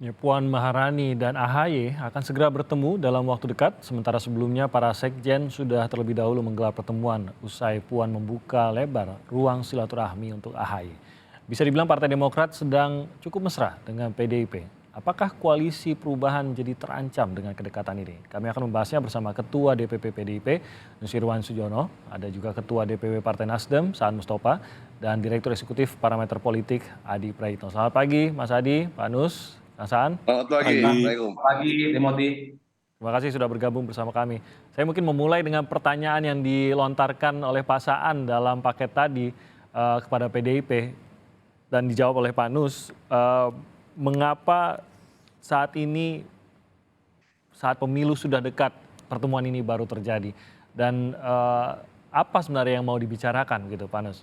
Ya, Puan Maharani dan AHY akan segera bertemu dalam waktu dekat, sementara sebelumnya para sekjen sudah terlebih dahulu menggelar pertemuan usai Puan membuka lebar ruang silaturahmi untuk AHY. Bisa dibilang Partai Demokrat sedang cukup mesra dengan PDIP. Apakah koalisi perubahan jadi terancam dengan kedekatan ini? Kami akan membahasnya bersama Ketua DPP PDIP, Nusirwan Sujono, ada juga Ketua DPW Partai Nasdem, Saan Mustafa, dan Direktur Eksekutif Parameter Politik, Adi Praitno. Selamat pagi, Mas Adi, Pak Nus. Kang Saan, Selamat pagi, Pagi. Assalamualaikum. Pagi, Timothy. terima kasih sudah bergabung bersama kami. Saya mungkin memulai dengan pertanyaan yang dilontarkan oleh Pak Saan dalam paket tadi kepada PDIP dan dijawab oleh Pak Nus. Mengapa saat ini, saat pemilu sudah dekat, pertemuan ini baru terjadi? Dan apa sebenarnya yang mau dibicarakan gitu, Pak Nus?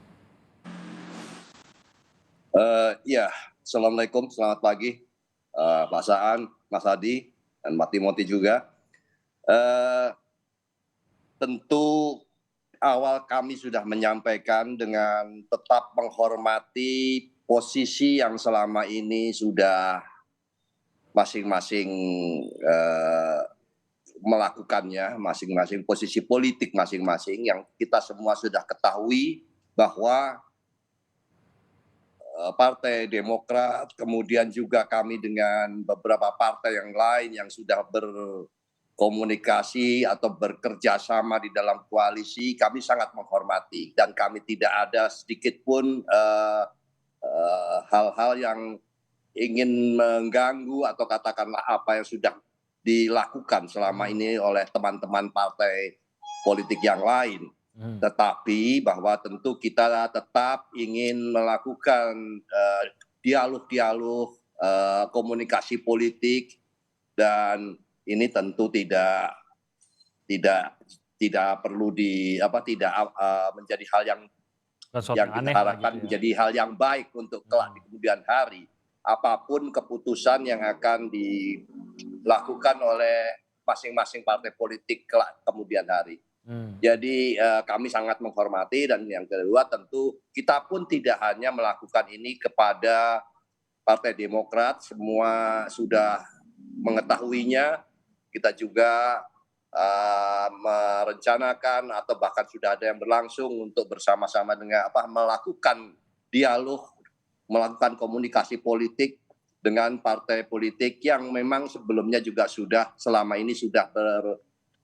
Ya, Assalamualaikum, selamat pagi, Pak Saan, Mas Adi, dan Pak Timothy juga. Tentu awal kami sudah menyampaikan dengan tetap menghormati posisi yang selama ini sudah masing-masing melakukannya, masing-masing posisi politik masing-masing yang kita semua sudah ketahui bahwa Partai Demokrat, kemudian juga kami dengan beberapa partai yang lain yang sudah berkomunikasi atau bekerja sama di dalam koalisi, kami sangat menghormati dan kami tidak ada sedikit pun hal-hal yang ingin mengganggu atau katakanlah apa yang sudah dilakukan selama ini oleh teman-teman partai politik yang lain. Tetapi bahwa tentu kita tetap ingin melakukan dialog-dialog, komunikasi politik, dan ini tentu tidak perlu tidak menjadi hal yang kita harapkan gitu ya. menjadi hal yang baik untuk kelak di kemudian hari. Apapun keputusan yang akan dilakukan oleh masing-masing partai politik kelak kemudian hari. Jadi kami sangat menghormati, dan yang kedua tentu kita pun tidak hanya melakukan ini kepada Partai Demokrat, semua sudah mengetahuinya. Kita juga merencanakan atau bahkan sudah ada yang berlangsung untuk bersama-sama dengan melakukan dialog, melakukan komunikasi politik dengan partai politik yang memang sebelumnya juga sudah selama ini sudah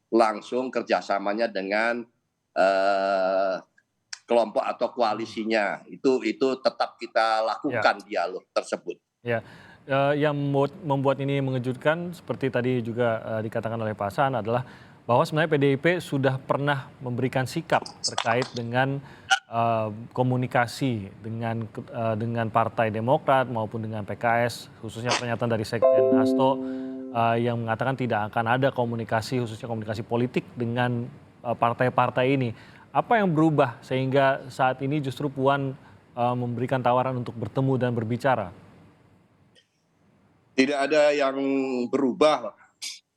langsung kerjasamanya dengan kelompok atau koalisinya. Itu tetap kita lakukan dialog tersebut. Ya, yang membuat ini mengejutkan seperti tadi juga dikatakan oleh Pak Saan adalah bahwa sebenarnya PDIP sudah pernah memberikan sikap terkait dengan komunikasi dengan Partai Demokrat maupun dengan PKS, khususnya pernyataan dari Sekjen Hasto yang mengatakan tidak akan ada komunikasi, khususnya komunikasi politik dengan partai-partai ini. Apa yang berubah sehingga saat ini justru Puan memberikan tawaran untuk bertemu dan berbicara? Tidak ada yang berubah,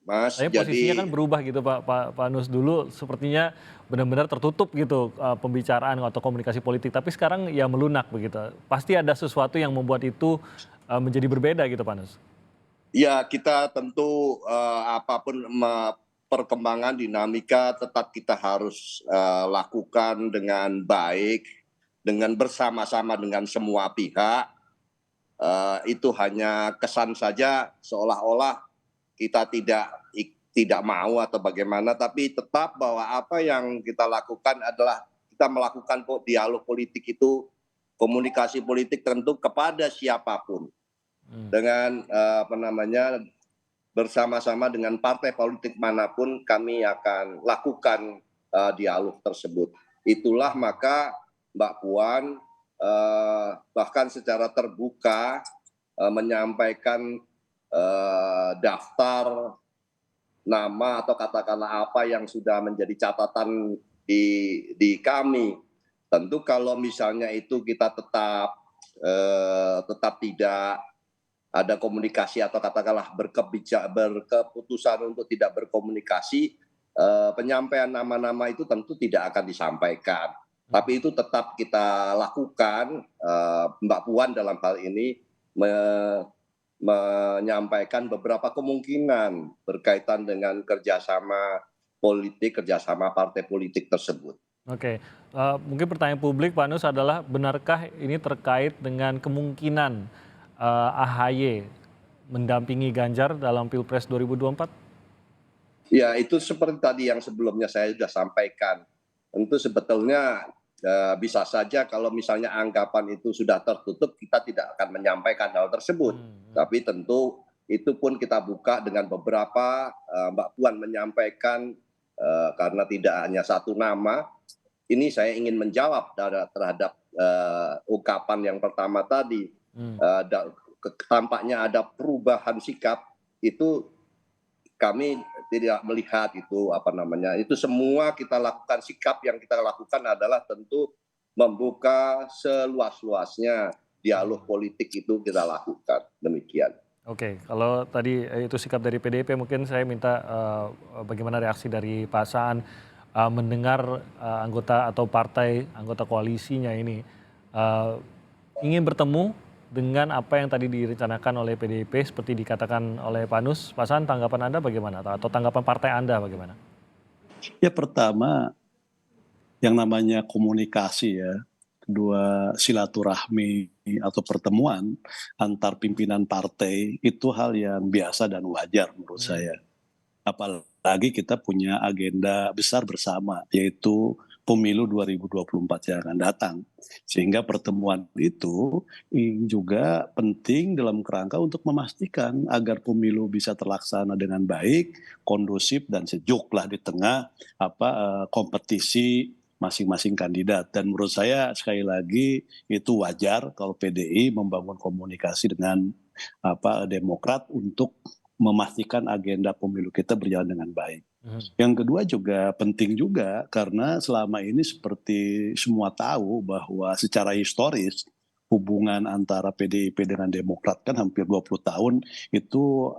Mas. Tapi posisinya kan berubah gitu Pak Nus. Dulu sepertinya benar-benar tertutup gitu pembicaraan atau komunikasi politik. Tapi sekarang ya melunak begitu. Pasti ada sesuatu yang membuat itu menjadi berbeda gitu Pak Nus. Ya, kita tentu apapun perkembangan dinamika tetap kita harus lakukan dengan baik, dengan bersama-sama dengan semua pihak. Itu hanya kesan saja seolah-olah kita tidak mau atau bagaimana, tapi tetap bahwa apa yang kita lakukan adalah kita melakukan dialog politik itu, komunikasi politik tentu kepada siapapun. Dengan bersama-sama dengan partai politik manapun kami akan lakukan dialog tersebut. Itulah maka Mbak Puan bahkan secara terbuka menyampaikan daftar nama atau katakanlah apa yang sudah menjadi catatan di kami. Tentu kalau misalnya itu kita tetap tidak ada komunikasi atau katakanlah berkeputusan untuk tidak berkomunikasi, penyampaian nama-nama itu tentu tidak akan disampaikan. Tapi itu tetap kita lakukan. Mbak Puan dalam hal ini menyampaikan beberapa kemungkinan berkaitan dengan kerjasama politik, kerjasama partai politik tersebut. Oke, mungkin pertanyaan publik Pak Nus adalah benarkah ini terkait dengan kemungkinan AHY mendampingi Ganjar dalam Pilpres 2024? Ya, itu seperti tadi yang sebelumnya saya sudah sampaikan. Tentu sebetulnya bisa saja kalau misalnya anggapan itu sudah tertutup, kita tidak akan menyampaikan hal tersebut. Tapi tentu itu pun kita buka dengan beberapa, Mbak Puan menyampaikan karena tidak hanya satu nama. Ini saya ingin menjawab terhadap ungkapan yang pertama tadi. Tampaknya ada perubahan sikap, itu kami tidak melihat itu itu semua kita lakukan, sikap yang kita lakukan adalah tentu membuka seluas-luasnya dialog politik, itu kita lakukan demikian. Oke, kalau tadi itu sikap dari PDIP, mungkin saya minta bagaimana reaksi dari Pak Saan mendengar anggota atau partai anggota koalisinya ini ingin bertemu dengan apa yang tadi direncanakan oleh PDIP seperti dikatakan oleh Pak Nus. Pak Saan, tanggapan Anda bagaimana? Atau tanggapan partai Anda bagaimana? Ya pertama, yang namanya komunikasi ya, kedua silaturahmi atau pertemuan antar pimpinan partai itu hal yang biasa dan wajar menurut saya. Apalagi kita punya agenda besar bersama, yaitu pemilu 2024 yang akan datang. Sehingga pertemuan itu juga penting dalam kerangka untuk memastikan agar pemilu bisa terlaksana dengan baik, kondusif dan sejuk lah di tengah kompetisi masing-masing kandidat. Dan menurut saya sekali lagi itu wajar kalau PDI membangun komunikasi dengan Demokrat untuk memastikan agenda pemilu kita berjalan dengan baik. Yang kedua juga penting juga karena selama ini seperti semua tahu bahwa secara historis hubungan antara PDIP dengan Demokrat kan hampir 20 tahun itu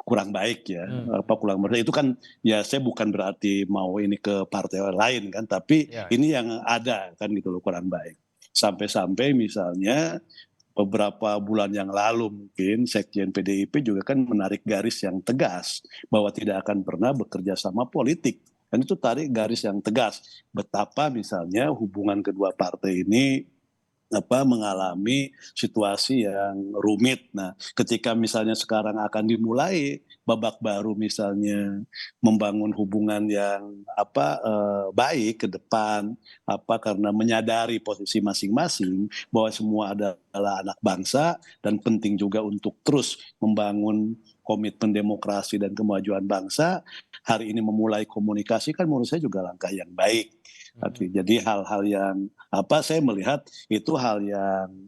kurang baik ya. Kurang baik itu kan ya, saya bukan berarti mau ini ke partai lain kan, tapi ini yang ada kan gitu loh, kurang baik. Sampai-sampai misalnya beberapa bulan yang lalu mungkin Sekjen PDIP juga kan menarik garis yang tegas bahwa tidak akan pernah bekerja sama politik. Dan itu tarik garis yang tegas. Betapa misalnya hubungan kedua partai ini mengalami situasi yang rumit. Nah, ketika misalnya sekarang akan dimulai babak baru misalnya membangun hubungan yang baik ke depan, karena menyadari posisi masing-masing bahwa semua adalah anak bangsa dan penting juga untuk terus membangun komitmen demokrasi dan kemajuan bangsa. Hari ini memulai komunikasi kan menurut saya juga langkah yang baik. Jadi hal-hal yang saya melihat itu hal yang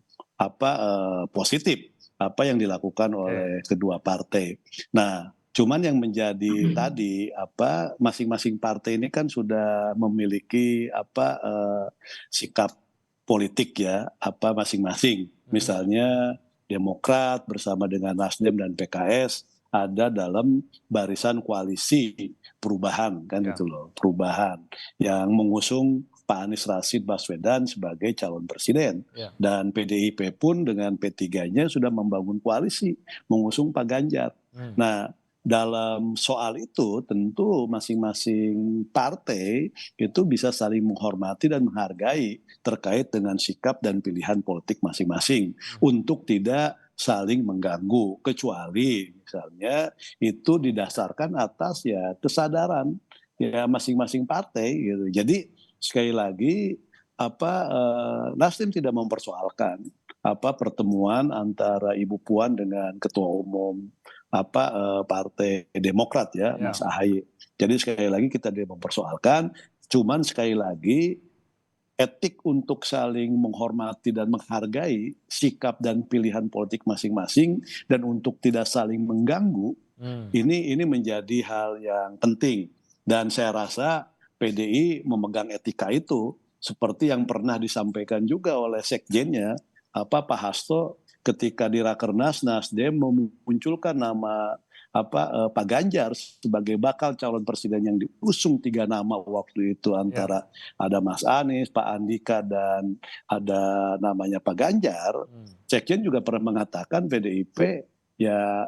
positif yang dilakukan oleh kedua partai. Nah, cuman yang menjadi tadi masing-masing partai ini kan sudah memiliki sikap politik ya masing-masing. Misalnya Demokrat bersama dengan Nasdem dan PKS ada dalam barisan koalisi perubahan kan itu loh, perubahan yang mengusung Pak Anies Rashid Baswedan sebagai calon presiden. Dan PDIP pun dengan P3-nya sudah membangun koalisi mengusung Pak Ganjar. Nah, dalam soal itu tentu masing-masing partai itu bisa saling menghormati dan menghargai terkait dengan sikap dan pilihan politik masing-masing untuk tidak saling mengganggu, kecuali misalnya itu didasarkan atas ya kesadaran ya masing-masing partai gitu. Jadi sekali lagi Nasdem tidak mempersoalkan pertemuan antara Ibu Puan dengan Ketua Umum Partai Demokrat ya, Mas AHY. Jadi sekali lagi kita tidak mempersoalkan, cuman sekali lagi etik untuk saling menghormati dan menghargai sikap dan pilihan politik masing-masing dan untuk tidak saling mengganggu, ini menjadi hal yang penting. Dan saya rasa PDI memegang etika itu seperti yang pernah disampaikan juga oleh sekjennya Pak Hasto ketika di Rakernas Nasdem memunculkan nama Pak Ganjar sebagai bakal calon presiden yang diusung 3 nama waktu itu, Ya. antara ada Mas Anies, Pak Andika, dan ada namanya Pak Ganjar. Sekjen juga pernah mengatakan PDIP ya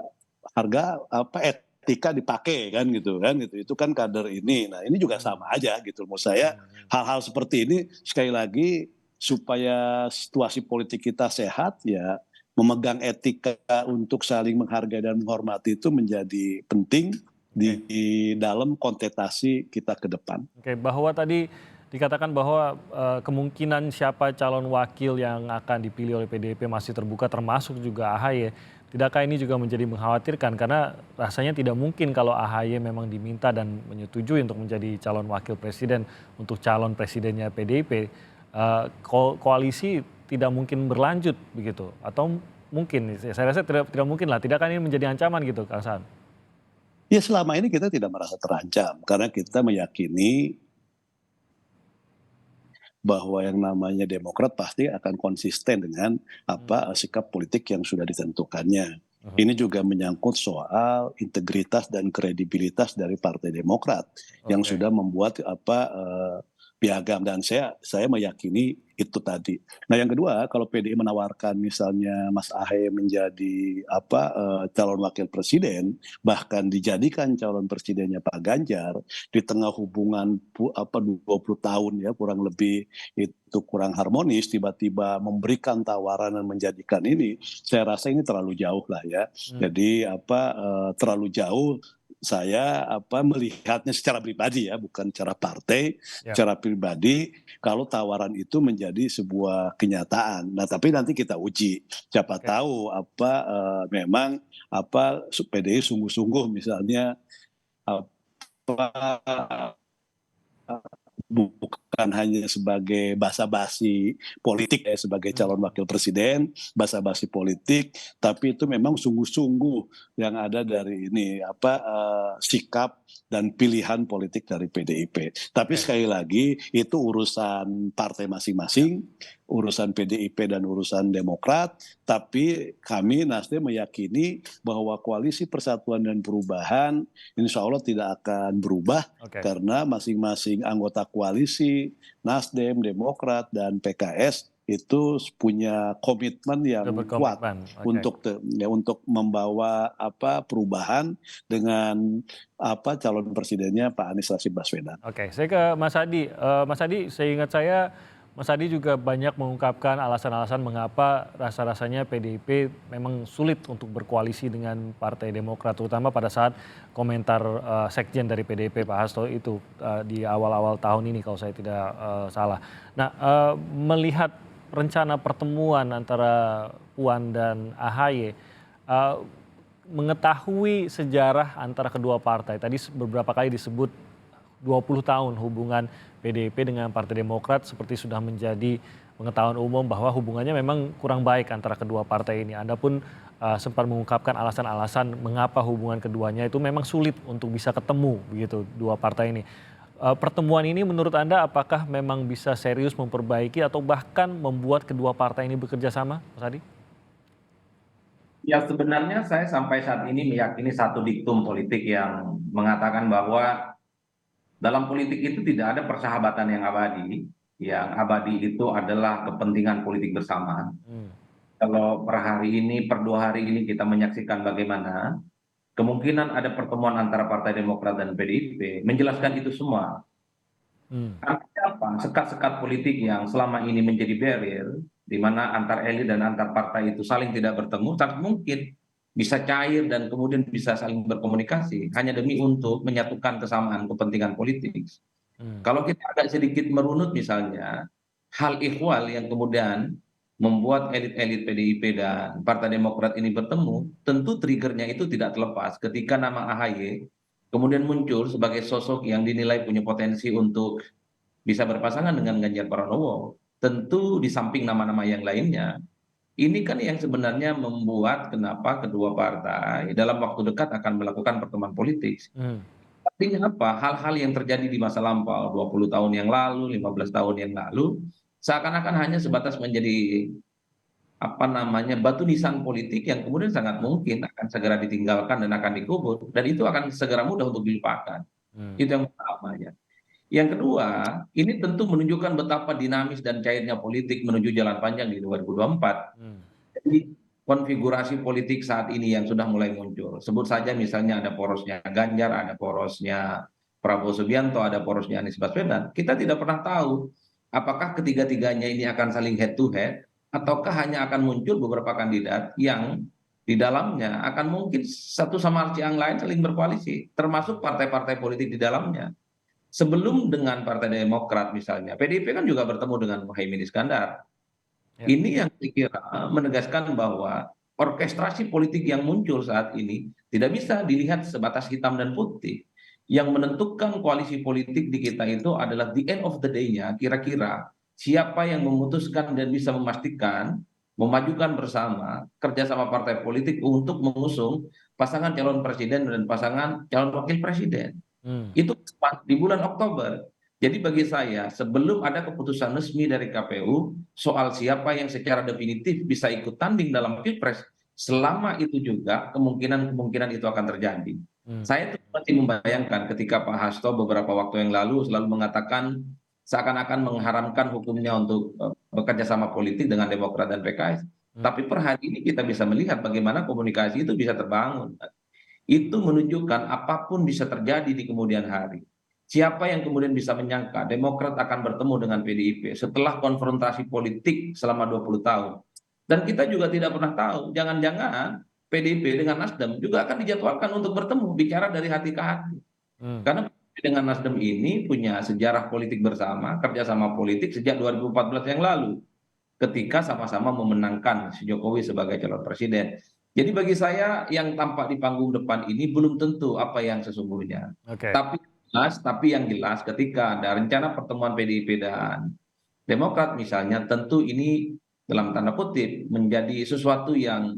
harga etika dipakai kan gitu, itu kan kader ini. Nah ini juga sama aja gitu menurut saya. Hal-hal seperti ini sekali lagi supaya situasi politik kita sehat ya, memegang etika untuk saling menghargai dan menghormati itu menjadi penting di dalam kontestasi kita ke depan. Oke, bahwa tadi dikatakan bahwa kemungkinan siapa calon wakil yang akan dipilih oleh PDIP masih terbuka, termasuk juga AHY. Tidakkah ini juga menjadi mengkhawatirkan karena rasanya tidak mungkin kalau AHY memang diminta dan menyetujui untuk menjadi calon wakil presiden untuk calon presidennya PDIP, koalisi tidak mungkin berlanjut begitu, atau mungkin? Saya rasa tidak mungkin lah. Tidakkah ini menjadi ancaman gitu, Kang Saan? Ya selama ini kita tidak merasa terancam karena kita meyakini bahwa yang namanya Demokrat pasti akan konsisten dengan sikap politik yang sudah ditentukannya. Ini juga menyangkut soal integritas dan kredibilitas dari Partai Demokrat yang sudah membuat piagam, dan saya meyakini itu tadi. Nah yang kedua, kalau PDI menawarkan misalnya Mas Ahy menjadi calon wakil presiden, bahkan dijadikan calon presidennya Pak Ganjar di tengah hubungan 20 tahun ya kurang lebih itu kurang harmonis, tiba-tiba memberikan tawaran dan menjadikan ini, saya rasa ini terlalu jauh lah ya. Jadi terlalu jauh. Saya melihatnya secara pribadi ya, bukan secara partai, secara pribadi kalau tawaran itu menjadi sebuah kenyataan. Nah, tapi nanti kita uji. Siapa tahu memang PDI sungguh-sungguh misalnya bukan hanya sebagai basa-basi politik sebagai calon wakil presiden, basa-basi politik, tapi itu memang sungguh-sungguh yang ada dari ini sikap dan pilihan politik dari PDIP. Tapi sekali lagi itu urusan partai masing-masing, urusan PDIP dan urusan Demokrat, tapi kami Nasdem meyakini bahwa koalisi Persatuan dan Perubahan insya Allah tidak akan berubah karena masing-masing anggota koalisi Nasdem, Demokrat, dan PKS itu punya komitmen yang kuat untuk membawa perubahan dengan calon presidennya Pak Anies Rashid Baswedan. Oke, saya ke Mas Adi. Mas Adi, seingat saya Mas Adi juga banyak mengungkapkan alasan-alasan mengapa rasa-rasanya PDIP memang sulit untuk berkoalisi dengan Partai Demokrat, terutama pada saat komentar sekjen dari PDIP Pak Hasto itu di awal-awal tahun ini kalau saya tidak salah. Nah, melihat rencana pertemuan antara Puan dan AHY, mengetahui sejarah antara kedua partai, tadi beberapa kali disebut 20 tahun hubungan PDIP dengan Partai Demokrat, seperti sudah menjadi pengetahuan umum bahwa hubungannya memang kurang baik antara kedua partai ini. Anda pun sempat mengungkapkan alasan-alasan mengapa hubungan keduanya itu memang sulit untuk bisa ketemu begitu dua partai ini. Pertemuan ini menurut Anda apakah memang bisa serius memperbaiki atau bahkan membuat kedua partai ini bekerja sama, Mas Adi? Ya sebenarnya saya sampai saat ini meyakini satu diktum politik yang mengatakan bahwa dalam politik itu tidak ada persahabatan yang abadi. Yang abadi itu adalah kepentingan politik bersama. Kalau per hari ini, per 2 hari ini kita menyaksikan bagaimana kemungkinan ada pertemuan antara Partai Demokrat dan PDIP, menjelaskan itu semua. Artinya apa? Sekat-sekat politik yang selama ini menjadi barrier, di mana antar elit dan antar partai itu saling tidak bertemu, sangat mungkin bisa cair dan kemudian bisa saling berkomunikasi hanya demi untuk menyatukan kesamaan kepentingan politik. Kalau kita agak sedikit merunut misalnya, hal ihwal yang kemudian membuat elit-elit PDIP dan Partai Demokrat ini bertemu, tentu triggernya itu tidak terlepas ketika nama AHY kemudian muncul sebagai sosok yang dinilai punya potensi untuk bisa berpasangan dengan Ganjar Pranowo. Tentu di samping nama-nama yang lainnya, ini kan yang sebenarnya membuat kenapa kedua partai dalam waktu dekat akan melakukan pertemuan politik. Artinya apa? Hal-hal yang terjadi di masa lampau, 20 tahun yang lalu, 15 tahun yang lalu, seakan-akan hanya sebatas menjadi apa namanya batu nisan politik yang kemudian sangat mungkin akan segera ditinggalkan dan akan dikubur, dan itu akan segera mudah untuk dilupakan. Hmm. Itu yang pertama ya. Yang kedua, ini tentu menunjukkan betapa dinamis dan cairnya politik menuju jalan panjang di 2024. Hmm. Jadi konfigurasi politik saat ini yang sudah mulai muncul. Sebut saja misalnya ada porosnya Ganjar, ada porosnya Prabowo Subianto, ada porosnya Anies Baswedan. Kita tidak pernah tahu apakah ketiga-tiganya ini akan saling head to head, ataukah hanya akan muncul beberapa kandidat yang di dalamnya akan mungkin satu sama yang lain saling berkoalisi, termasuk partai-partai politik di dalamnya. Sebelum dengan Partai Demokrat misalnya, PDIP kan juga bertemu dengan Muhaimin Iskandar. Ya. Ini yang saya kira menegaskan bahwa orkestrasi politik yang muncul saat ini tidak bisa dilihat sebatas hitam dan putih. Yang menentukan koalisi politik di kita itu adalah the end of the day-nya, kira-kira siapa yang memutuskan dan bisa memastikan memajukan bersama kerjasama partai politik untuk mengusung pasangan calon presiden dan pasangan calon wakil presiden. Hmm. Itu di bulan Oktober. Jadi bagi saya, sebelum ada keputusan resmi dari KPU soal siapa yang secara definitif bisa ikut tanding dalam Pilpres, selama itu juga kemungkinan-kemungkinan itu akan terjadi. Hmm. Saya tuh masih membayangkan ketika Pak Hasto beberapa waktu yang lalu selalu mengatakan seakan-akan mengharamkan hukumnya untuk bekerja sama politik dengan Demokrat dan PKS. Tapi per hari ini kita bisa melihat bagaimana komunikasi itu bisa terbangun. Itu menunjukkan apapun bisa terjadi di kemudian hari. Siapa yang kemudian bisa menyangka Demokrat akan bertemu dengan PDIP setelah konfrontasi politik selama 20 tahun. Dan kita juga tidak pernah tahu, jangan-jangan PDIP dengan Nasdem juga akan dijadwalkan untuk bertemu, bicara dari hati ke hati. Hmm. Karena PDIP dengan Nasdem ini punya sejarah politik bersama, kerjasama politik sejak 2014 yang lalu, ketika sama-sama memenangkan si Jokowi sebagai calon presiden. Jadi bagi saya yang tampak di panggung depan ini belum tentu apa yang sesungguhnya. Oke. Tapi yang jelas ketika ada rencana pertemuan PDIP dan Demokrat misalnya, tentu ini dalam tanda kutip menjadi sesuatu yang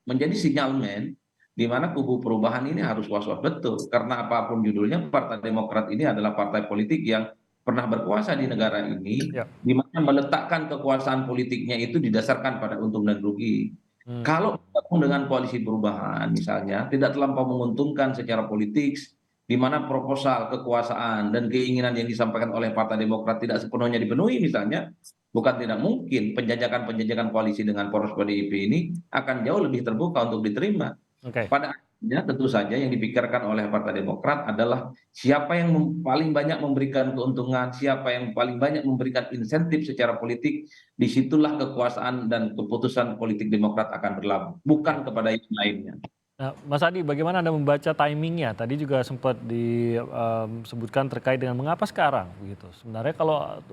menjadi sinyalmen di mana kubu perubahan ini harus was-was betul. Karena apapun judulnya, Partai Demokrat ini adalah partai politik yang pernah berkuasa di negara ini, Ya. di mana meletakkan kekuasaan politiknya itu didasarkan pada untung dan rugi. Hmm. Kalau bergabung dengan koalisi perubahan misalnya, tidak terlampau menguntungkan secara politik, di mana proposal kekuasaan dan keinginan yang disampaikan oleh Partai Demokrat tidak sepenuhnya dipenuhi misalnya, bukan tidak mungkin penjajakan-penjajakan koalisi dengan poros PDIP ini akan jauh lebih terbuka untuk diterima. Oke. Pada akhirnya tentu saja yang dipikirkan oleh Partai Demokrat adalah siapa yang paling banyak memberikan keuntungan, siapa yang paling banyak memberikan insentif secara politik, disitulah kekuasaan dan keputusan politik Demokrat akan berlabuh, bukan kepada yang lainnya. Nah, Mas Adi, bagaimana Anda membaca timingnya? Tadi juga sempat disebutkan terkait dengan mengapa sekarang begitu. Sebenarnya kalau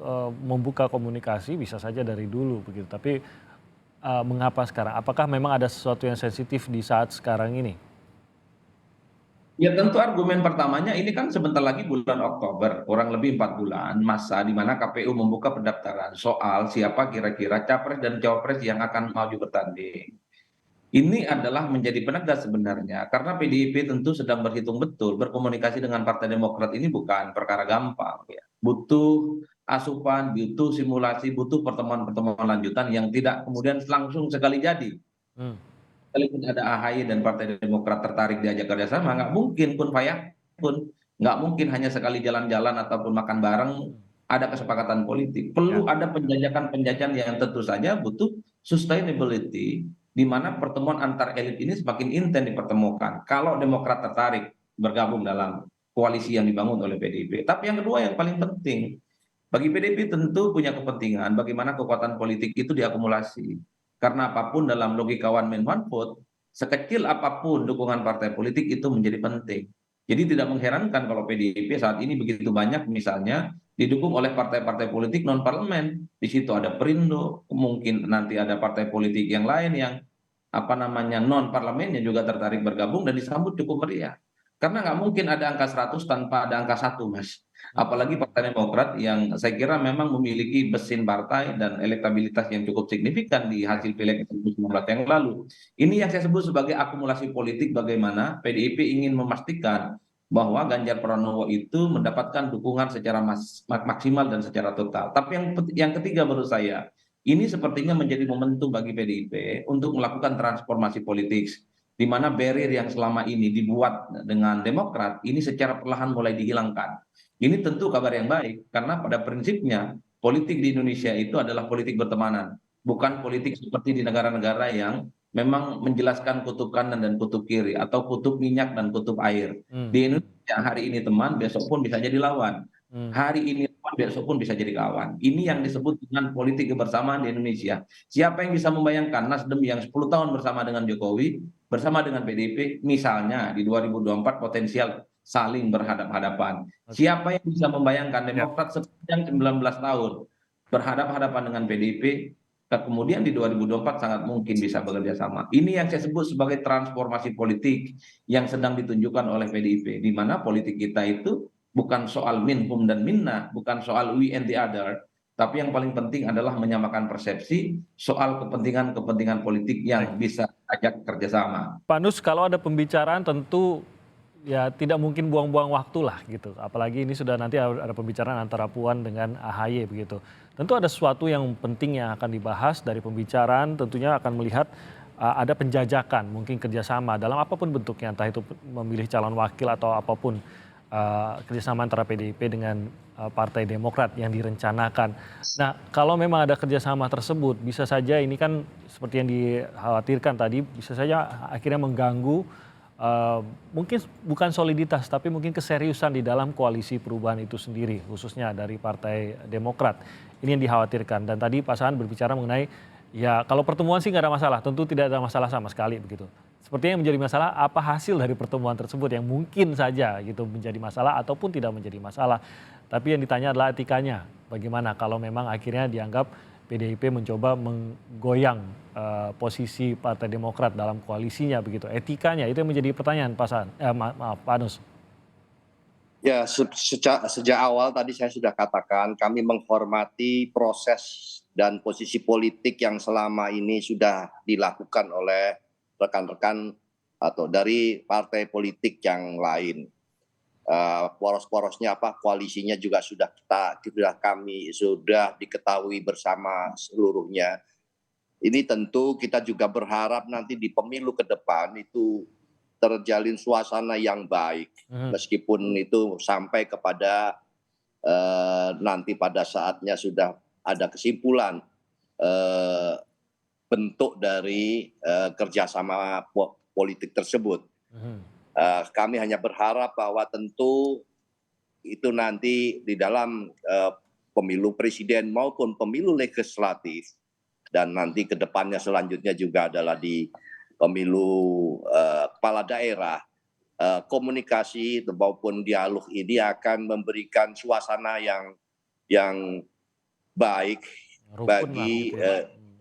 membuka komunikasi bisa saja dari dulu begitu, tapi mengapa sekarang? Apakah memang ada sesuatu yang sensitif di saat sekarang ini? Ya tentu argumen pertamanya ini kan sebentar lagi bulan Oktober, kurang lebih 4 bulan masa di mana KPU membuka pendaftaran soal siapa kira-kira capres dan cawapres yang akan maju bertanding. Ini adalah menjadi penegas sebenarnya, karena PDIP tentu sedang berhitung betul, berkomunikasi dengan Partai Demokrat ini bukan perkara gampang. Ya. Butuh asupan, butuh simulasi, butuh pertemuan-pertemuan lanjutan yang tidak kemudian langsung sekali jadi. Hmm. Kalaupun ada AHY dan Partai Demokrat tertarik diajak kerjasama, nggak mungkin kun pun, nggak mungkin hanya sekali jalan-jalan ataupun makan bareng ada kesepakatan politik. Perlu ada penjajakan-penjajakan yang tentu saja butuh sustainability, di mana pertemuan antar elit ini semakin intens dipertemukan. Kalau Demokrat tertarik bergabung dalam koalisi yang dibangun oleh PDIP. Tapi yang kedua yang paling penting, bagi PDIP tentu punya kepentingan bagaimana kekuatan politik itu diakumulasi. Karena apapun dalam logika one man one vote, sekecil apapun dukungan partai politik itu menjadi penting. Jadi tidak mengherankan kalau PDIP saat ini begitu banyak misalnya didukung oleh partai-partai politik non parlemen. Di situ ada Perindo, mungkin nanti ada partai politik yang lain yang apa namanya non parlemennya juga tertarik bergabung dan disambut cukup meriah. Karena nggak mungkin ada angka 100 tanpa ada angka 1, Mas. Apalagi Partai Demokrat yang saya kira memang memiliki mesin partai dan elektabilitas yang cukup signifikan di hasil pileg 2019 yang lalu. Ini yang saya sebut sebagai akumulasi politik, bagaimana PDIP ingin memastikan bahwa Ganjar Pranowo itu mendapatkan dukungan secara maksimal dan secara total. Tapi yang ketiga menurut saya, Ini sepertinya menjadi momentum bagi PDIP untuk melakukan transformasi politik, di mana barrier yang selama ini dibuat dengan Demokrat ini secara perlahan mulai dihilangkan. Ini tentu kabar yang baik, karena pada prinsipnya politik di Indonesia itu adalah politik bertemanan, bukan politik seperti di negara-negara yang memang menjelaskan kutub kanan dan kutub kiri, atau kutub minyak dan kutub air. Hmm, Di Indonesia hari ini teman, besok pun bisa jadi lawan. hmm. Hari ini teman, besok pun bisa jadi kawan. Ini yang disebut dengan politik kebersamaan di Indonesia. Siapa yang bisa membayangkan Nasdem yang 10 tahun bersama dengan Jokowi, bersama dengan PDIP, misalnya di 2024 potensial saling berhadap-hadapan. Siapa yang bisa membayangkan Ya. Demokrat sepanjang 19 tahun berhadap-hadapan dengan PDIP, kemudian di 2024 sangat mungkin bisa bekerja sama. Ini yang saya sebut sebagai transformasi politik yang sedang ditunjukkan oleh PDIP, di mana politik kita itu bukan soal minhum dan minna, bukan soal we and the other, tapi yang paling penting adalah menyamakan persepsi soal kepentingan-kepentingan politik yang bisa ajak kerjasama. Pak Nus, kalau ada pembicaraan tentu ya tidak mungkin buang-buang waktu lah gitu. Apalagi ini sudah nanti ada pembicaraan antara Puan dengan AHY begitu. Tentu ada sesuatu yang penting yang akan dibahas dari pembicaraan, tentunya akan melihat ada penjajakan, mungkin kerjasama dalam apapun bentuknya, entah itu memilih calon wakil atau apapun, kerjasama antara PDIP dengan Partai Demokrat yang direncanakan. Nah, kalau memang ada kerjasama tersebut, bisa saja ini kan seperti yang dikhawatirkan tadi, bisa saja akhirnya mengganggu mungkin bukan soliditas, tapi mungkin keseriusan di dalam koalisi perubahan itu sendiri, khususnya dari Partai Demokrat. Ini yang dikhawatirkan. Dan tadi Pak Saan berbicara mengenai, ya kalau pertemuan sih nggak ada masalah, tentu tidak ada masalah sama sekali begitu. Sepertinya yang menjadi masalah apa hasil dari pertemuan tersebut yang mungkin saja gitu menjadi masalah ataupun tidak menjadi masalah. Tapi yang ditanya adalah etikanya, bagaimana kalau memang akhirnya dianggap PDIP mencoba menggoyang posisi Partai Demokrat dalam koalisinya begitu. Etikanya itu yang menjadi pertanyaan Pak Saan. Maaf Pak Anus. Ya, sejak awal tadi saya sudah katakan kami menghormati proses dan posisi politik yang selama ini sudah dilakukan oleh rekan-rekan atau dari partai politik yang lain. Poros-porosnya apa, koalisinya juga sudah kami sudah diketahui bersama seluruhnya. Ini tentu kita juga berharap nanti di pemilu ke depan itu terjalin suasana yang baik, meskipun itu sampai kepada nanti pada saatnya sudah ada kesimpulan bentuk dari kerjasama politik tersebut. Kami hanya berharap bahwa tentu itu nanti di dalam pemilu presiden maupun pemilu legislatif dan nanti ke depannya selanjutnya juga adalah di pemilu kepala daerah, komunikasi maupun dialog ini akan memberikan suasana yang baik bagi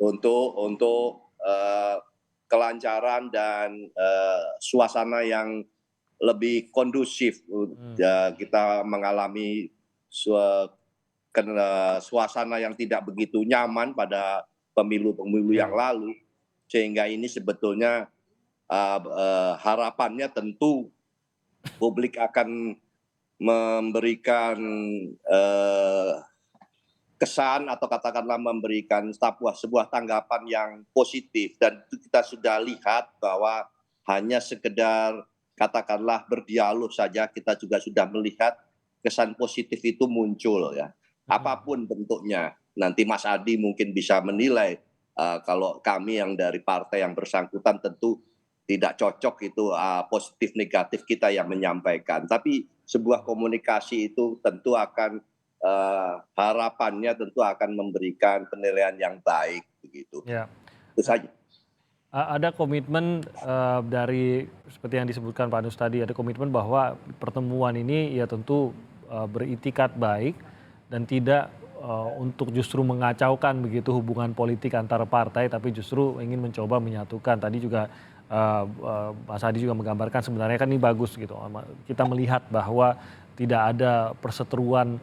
untuk kelancaran dan suasana yang lebih kondusif. Kita mengalami suasana yang tidak begitu nyaman pada pemilu-pemilu yang lalu, sehingga ini sebetulnya harapannya tentu publik akan memberikan kesan atau katakanlah memberikan sebuah tanggapan yang positif, dan itu kita sudah lihat bahwa hanya sekedar katakanlah berdialog saja kita juga sudah melihat kesan positif itu muncul ya, apapun bentuknya. Nanti Mas Adi mungkin bisa menilai, kalau kami yang dari partai yang bersangkutan tentu tidak cocok itu positif negatif kita yang menyampaikan, tapi sebuah komunikasi itu tentu akan harapannya tentu akan memberikan penilaian yang baik begitu. Ya. Itu saja. Ada komitmen dari seperti yang disebutkan Pak Anus tadi, ada komitmen bahwa pertemuan ini ya tentu beritikat baik dan tidak untuk justru mengacaukan begitu hubungan politik antar partai, tapi justru ingin mencoba menyatukan. Tadi juga Mas Adi juga menggambarkan sebenarnya kan ini bagus gitu. Kita melihat bahwa tidak ada perseteruan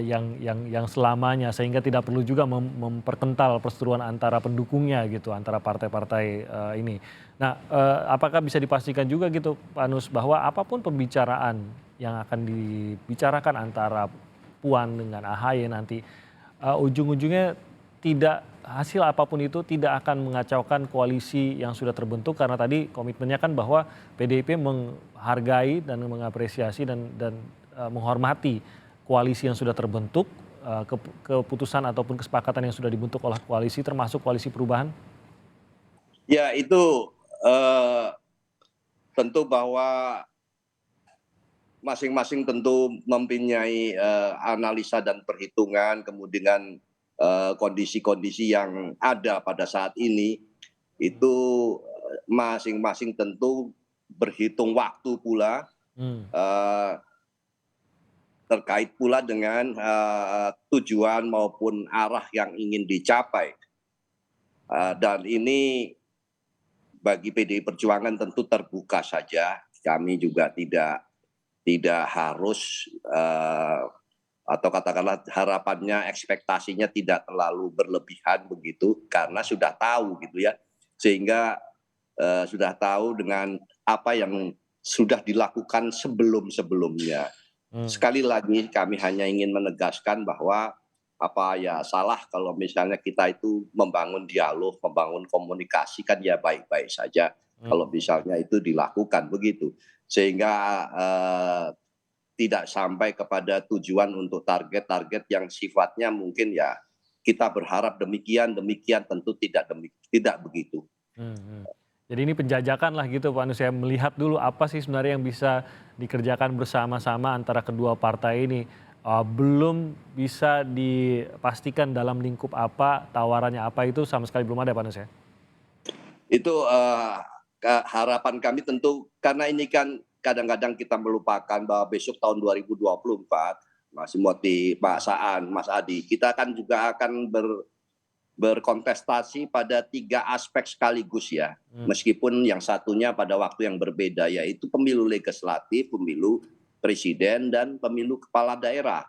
yang selamanya, sehingga tidak perlu juga memperkental perseteruan antara pendukungnya gitu, antara partai-partai ini. Nah, apakah bisa dipastikan juga gitu Pak Anus bahwa apapun pembicaraan yang akan dibicarakan antara Puan dengan AHY nanti ujung-ujungnya tidak hasil apapun itu tidak akan mengacaukan koalisi yang sudah terbentuk karena tadi komitmennya kan bahwa PDIP menghargai dan mengapresiasi dan menghormati koalisi yang sudah terbentuk, keputusan ataupun kesepakatan yang sudah dibentuk oleh koalisi termasuk koalisi perubahan. Ya itu tentu bahwa masing-masing tentu mempunyai analisa dan perhitungan, kemudian kondisi-kondisi yang ada pada saat ini itu masing-masing tentu berhitung waktu pula terkait pula dengan tujuan maupun arah yang ingin dicapai. Dan ini bagi PDI Perjuangan tentu terbuka saja. Kami juga tidak harus atau katakanlah harapannya, ekspektasinya tidak terlalu berlebihan begitu karena sudah tahu gitu ya, sehingga sudah tahu dengan apa yang sudah dilakukan sebelum-sebelumnya. Sekali lagi kami hanya ingin menegaskan bahwa apa ya salah kalau misalnya kita itu membangun dialog, membangun komunikasi kan ya baik-baik saja kalau misalnya itu dilakukan begitu. Sehingga tidak sampai kepada tujuan untuk target-target yang sifatnya mungkin ya kita berharap demikian tentu tidak begitu. Jadi ini penjajakan lah gitu Pak Nus ya, melihat dulu apa sih sebenarnya yang bisa dikerjakan bersama-sama antara kedua partai ini. Belum bisa dipastikan dalam lingkup apa, tawarannya apa itu sama sekali belum ada Pak Nus ya? Itu harapan kami tentu karena ini kan kadang-kadang kita melupakan bahwa besok tahun 2024 Mas Moti, Pak Saan, Mas Adi, kita kan juga akan berkontestasi pada 3 aspek sekaligus ya. Meskipun yang satunya pada waktu yang berbeda, yaitu pemilu legislatif, pemilu presiden, dan pemilu kepala daerah.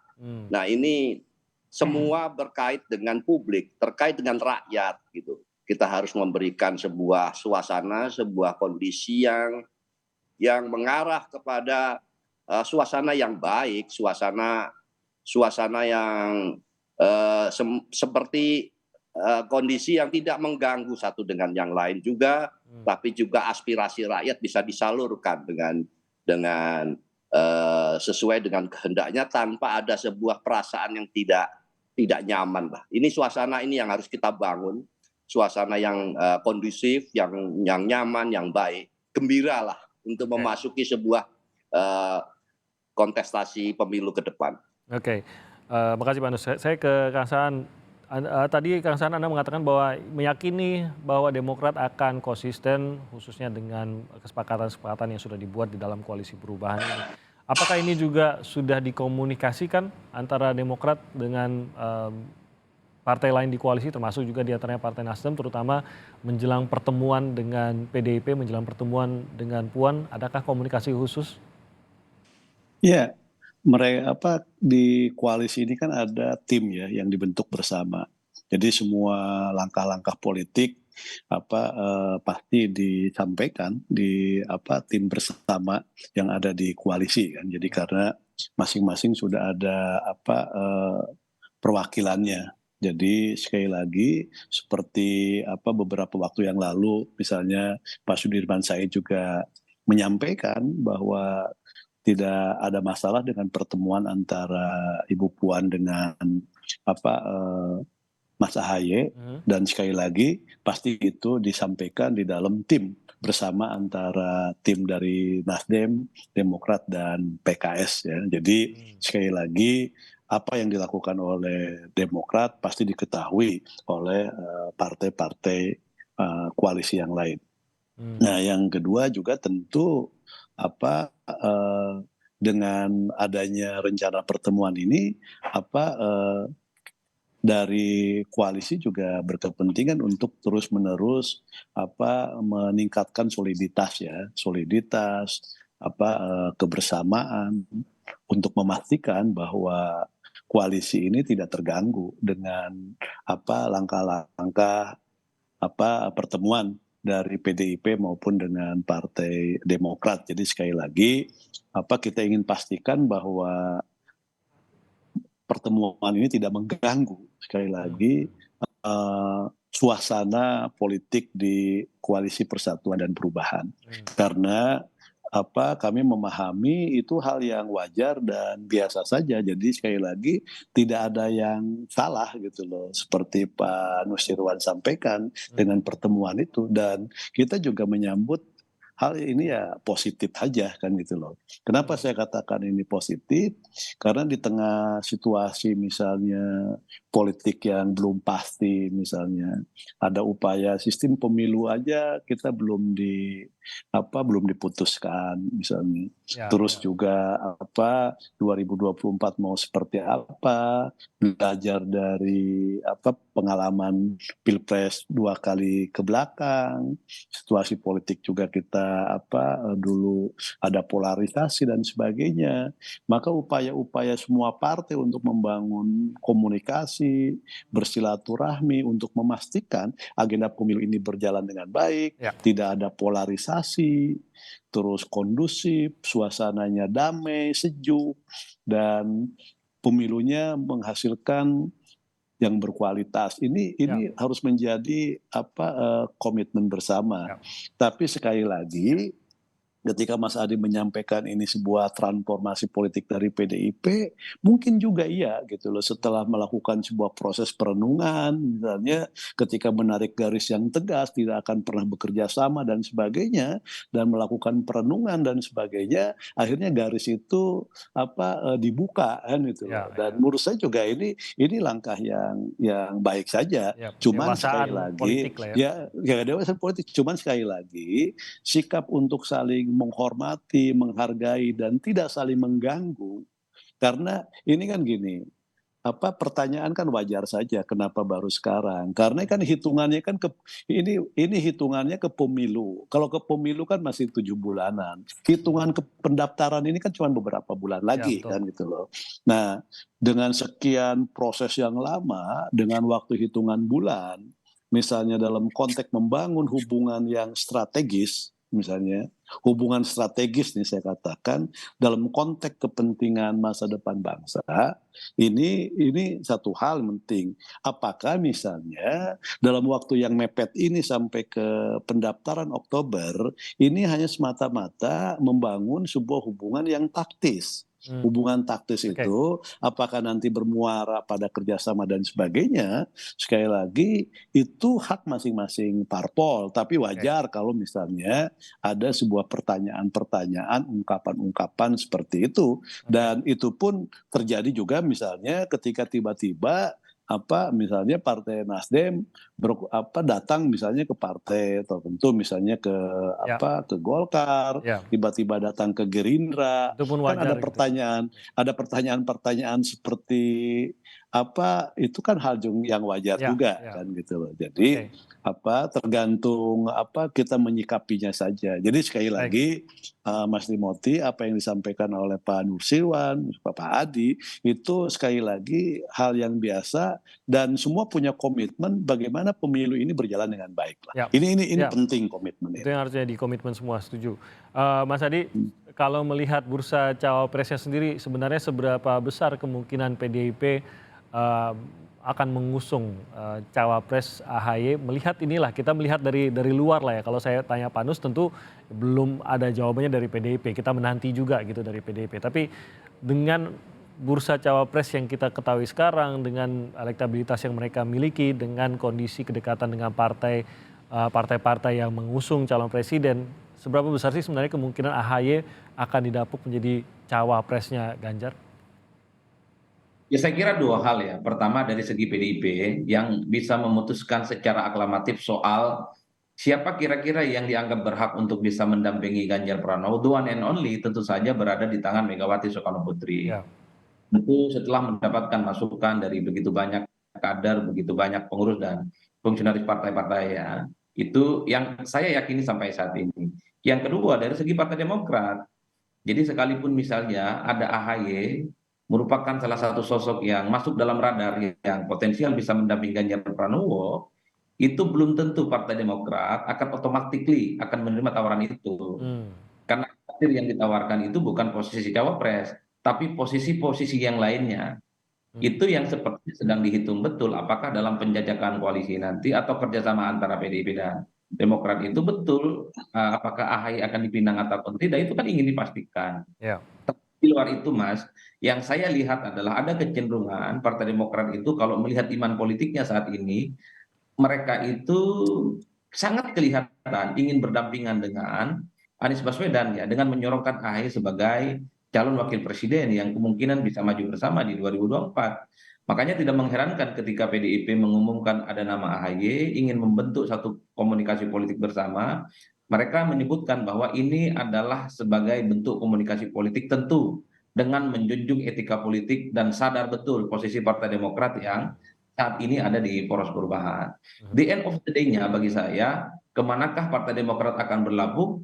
Nah ini semua berkait dengan publik, terkait dengan rakyat gitu. Kita harus memberikan sebuah suasana, sebuah kondisi yang mengarah kepada suasana yang baik, suasana yang seperti kondisi yang tidak mengganggu satu dengan yang lain juga, tapi juga aspirasi rakyat bisa disalurkan dengan sesuai dengan kehendaknya tanpa ada sebuah perasaan yang tidak nyaman lah. Ini suasana ini yang harus kita bangun, suasana yang kondusif, yang nyaman, yang baik, gembira lah untuk memasuki sebuah kontestasi pemilu ke depan. Oke, makasih Pak Nus. Saya ke Kang Saan. Tadi Kang Saan Anda mengatakan bahwa meyakini bahwa Demokrat akan konsisten khususnya dengan kesepakatan-kesepakatan yang sudah dibuat di dalam koalisi perubahan ini. Apakah ini juga sudah dikomunikasikan antara Demokrat dengan partai lain di koalisi termasuk juga diantaranya Partai Nasdem terutama menjelang pertemuan dengan PDIP, menjelang pertemuan dengan Puan, adakah komunikasi khusus? Ya, mereka di koalisi ini kan ada tim ya yang dibentuk bersama. Jadi semua langkah-langkah politik pasti disampaikan di tim bersama yang ada di koalisi kan. Jadi karena masing-masing sudah ada perwakilannya. Jadi sekali lagi seperti beberapa waktu yang lalu misalnya Pak Sudirman Said juga menyampaikan bahwa tidak ada masalah dengan pertemuan antara Ibu Puan dengan Mas Ahaye, dan sekali lagi pasti itu disampaikan di dalam tim bersama antara tim dari Nasdem, Demokrat dan PKS ya. Jadi sekali lagi apa yang dilakukan oleh Demokrat pasti diketahui oleh partai-partai koalisi yang lain. Nah, yang kedua juga tentu dengan adanya rencana pertemuan ini dari koalisi juga berkepentingan untuk terus-menerus meningkatkan soliditas kebersamaan untuk memastikan bahwa koalisi ini tidak terganggu dengan langkah-langkah pertemuan dari PDIP maupun dengan Partai Demokrat. Jadi sekali lagi kita ingin pastikan bahwa pertemuan ini tidak mengganggu sekali lagi suasana politik di Koalisi Persatuan dan Perubahan. Karena kami memahami itu hal yang wajar dan biasa saja. Jadi sekali lagi tidak ada yang salah gitu loh. Seperti Pak Nusirwan sampaikan dengan pertemuan itu. Dan kita juga menyambut hal ini ya positif aja kan gitu loh. Kenapa saya katakan ini positif? Karena di tengah situasi misalnya politik yang belum pasti, misalnya ada upaya sistem pemilu aja kita belum diputuskan misalnya. Terus juga 2024 mau seperti apa, belajar dari pengalaman Pilpres 2 kali ke belakang, situasi politik juga kita dulu ada polarisasi dan sebagainya. Maka upaya-upaya semua partai untuk membangun komunikasi, bersilaturahmi untuk memastikan agenda pemilu ini berjalan dengan baik, tidak ada polarisasi, terus kondusif, suasananya damai, sejuk, dan pemilunya menghasilkan yang berkualitas. Ini harus menjadi komitmen bersama. Tapi sekali lagi, ketika Mas Adi menyampaikan ini sebuah transformasi politik dari PDIP, mungkin juga iya gitu loh, setelah melakukan sebuah proses perenungan, misalnya ketika menarik garis yang tegas, tidak akan pernah bekerja sama dan sebagainya, dan melakukan perenungan dan sebagainya, akhirnya garis itu dibuka kan gitu loh. Dan menurut saya juga ini langkah yang baik saja. Cuman sekali lagi, dewasa politik. Cuman sekali lagi, sikap untuk saling menghormati, menghargai, dan tidak saling mengganggu. Karena ini kan gini, pertanyaan kan wajar saja kenapa baru sekarang. Karena kan hitungannya kan ini hitungannya ke pemilu. Kalau ke pemilu kan masih 7 bulanan. Hitungan ke pendaftaran ini kan cuma beberapa bulan lagi kan gitu loh. Nah, dengan sekian proses yang lama, dengan waktu hitungan bulan, misalnya dalam konteks membangun hubungan yang strategis, misalnya hubungan strategis nih saya katakan dalam konteks kepentingan masa depan bangsa, ini satu hal penting. Apakah misalnya dalam waktu yang mepet ini sampai ke pendaftaran Oktober ini hanya semata-mata membangun sebuah hubungan yang taktis? Hubungan taktis itu apakah nanti bermuara pada kerjasama dan sebagainya, sekali lagi itu hak masing-masing parpol, tapi wajar kalau misalnya ada sebuah pertanyaan-pertanyaan, ungkapan-ungkapan seperti itu. Dan itu pun terjadi juga misalnya ketika tiba-tiba misalnya Partai Nasdem datang misalnya ke partai tertentu, misalnya ke Golkar, tiba-tiba datang ke Gerindra, kan ada pertanyaan seperti itu kan hal yang wajar juga kan gitu loh. Jadi tergantung kita menyikapinya saja. Jadi sekali lagi Mas Timothy, apa yang disampaikan oleh Pak Nusirwan, Pak Adi itu sekali lagi hal yang biasa dan semua punya komitmen bagaimana pemilu ini berjalan dengan baik lah. Ini penting komitmen itu yang harusnya di komitmen semua, setuju. Mas Adi, kalau melihat bursa cawapresnya sendiri, sebenarnya seberapa besar kemungkinan PDIP akan mengusung cawapres AHY? Melihat inilah, kita melihat dari luar lah ya. Kalau saya tanya Pak Nus tentu belum ada jawabannya dari PDIP. Kita menanti juga gitu dari PDIP. Tapi dengan bursa cawapres yang kita ketahui sekarang, dengan elektabilitas yang mereka miliki, dengan kondisi kedekatan dengan partai-partai yang mengusung calon presiden, seberapa besar sih sebenarnya kemungkinan AHY akan didapuk menjadi cawapresnya Ganjar? Ya saya kira dua hal ya. Pertama dari segi PDIP yang bisa memutuskan secara aklamatif soal siapa kira-kira yang dianggap berhak untuk bisa mendampingi Ganjar Pranowo. The one and only tentu saja berada di tangan Megawati Soekarno Putri. Tentu setelah mendapatkan masukan dari begitu banyak kader, begitu banyak pengurus dan fungsionaris partai-partai ya, itu yang saya yakini sampai saat ini. Yang kedua dari segi Partai Demokrat, jadi sekalipun misalnya ada AHY merupakan salah satu sosok yang masuk dalam radar yang potensial bisa mendampingi Ganjar Pranowo, itu belum tentu Partai Demokrat akan automatically akan menerima tawaran itu. Karena yang ditawarkan itu bukan posisi cawapres, tapi posisi-posisi yang lainnya. Itu yang sepertinya sedang dihitung betul apakah dalam penjajakan koalisi nanti atau kerjasama antara PDIP dan Demokrat itu betul apakah AHY akan dipinang ataupun tidak itu kan ingin dipastikan. Ya. Di luar itu Mas, yang saya lihat adalah ada kecenderungan Partai Demokrat itu kalau melihat iman politiknya saat ini, mereka itu sangat kelihatan ingin berdampingan dengan Anies Baswedan ya, dengan menyorongkan AHY sebagai calon wakil presiden yang kemungkinan bisa maju bersama di 2024. Makanya tidak mengherankan ketika PDIP mengumumkan ada nama AHY, ingin membentuk satu komunikasi politik bersama, mereka menyebutkan bahwa ini adalah sebagai bentuk komunikasi politik tentu dengan menjunjung etika politik dan sadar betul posisi Partai Demokrat yang saat ini ada di poros perubahan. The end of the day-nya bagi saya, kemanakah Partai Demokrat akan berlabuh,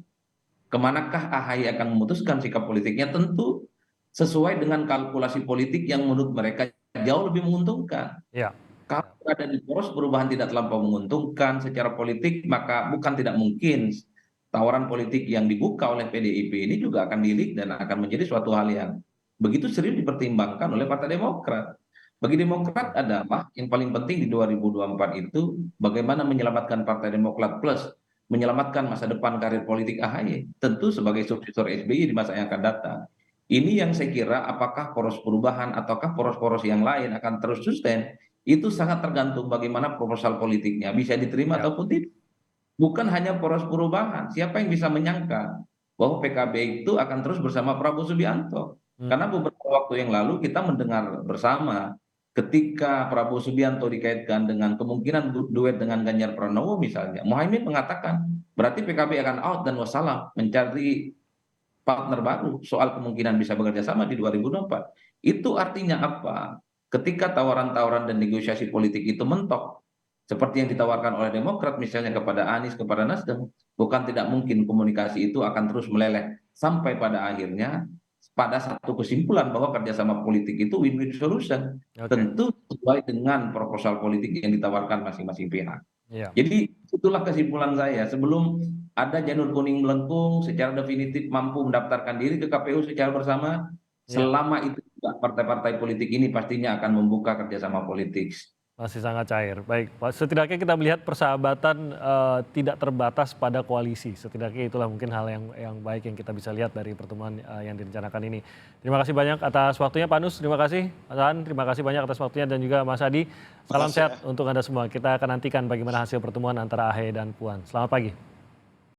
kemanakah AHY akan memutuskan sikap politiknya, tentu sesuai dengan kalkulasi politik yang menurut mereka jauh lebih menguntungkan. Ya. Kalau ada di poros perubahan tidak terlampau menguntungkan secara politik, maka bukan tidak mungkin tawaran politik yang dibuka oleh PDIP ini juga akan dilirik dan akan menjadi suatu hal yang begitu serius dipertimbangkan oleh Partai Demokrat. Bagi Demokrat adalah yang paling penting di 2024 itu bagaimana menyelamatkan Partai Demokrat plus menyelamatkan masa depan karir politik AHY, tentu sebagai suksesor SBY di masa yang akan datang. Ini yang saya kira apakah poros perubahan ataukah poros-poros yang lain akan terus sustain, itu sangat tergantung bagaimana proposal politiknya bisa diterima Ya. ataupun tidak. Bukan hanya poros perubahan, siapa yang bisa menyangka bahwa PKB itu akan terus bersama Prabowo Subianto. Karena beberapa waktu yang lalu kita mendengar bersama ketika Prabowo Subianto dikaitkan dengan kemungkinan duet dengan Ganjar Pranowo misalnya, Muhaimin mengatakan berarti PKB akan out dan wassalam mencari partner baru soal kemungkinan bisa bekerja sama di 2024. Itu artinya apa? Ketika tawaran-tawaran dan negosiasi politik itu mentok, seperti yang ditawarkan oleh Demokrat misalnya kepada Anies, kepada Nasdem, bukan tidak mungkin komunikasi itu akan terus meleleh sampai pada akhirnya pada satu kesimpulan bahwa kerjasama politik itu win-win solution, Oke. tentu sesuai dengan proposal politik yang ditawarkan masing-masing pihak. Ya. Jadi itulah kesimpulan saya. Sebelum ada janur kuning melengkung secara definitif mampu mendaftarkan diri ke KPU secara bersama, Ya. selama itu juga partai-partai politik ini pastinya akan membuka kerjasama politik. Masih sangat cair. Baik, Pak. Setidaknya kita melihat persahabatan tidak terbatas pada koalisi. Setidaknya itulah mungkin hal yang baik yang kita bisa lihat dari pertemuan yang direncanakan ini. Terima kasih banyak atas waktunya, Pak Nus. Terima kasih, Mas An. Terima kasih banyak atas waktunya dan juga Mas Adi. Salam sehat untuk Anda semua. Kita akan nantikan bagaimana hasil pertemuan antara AHY dan Puan. Selamat pagi.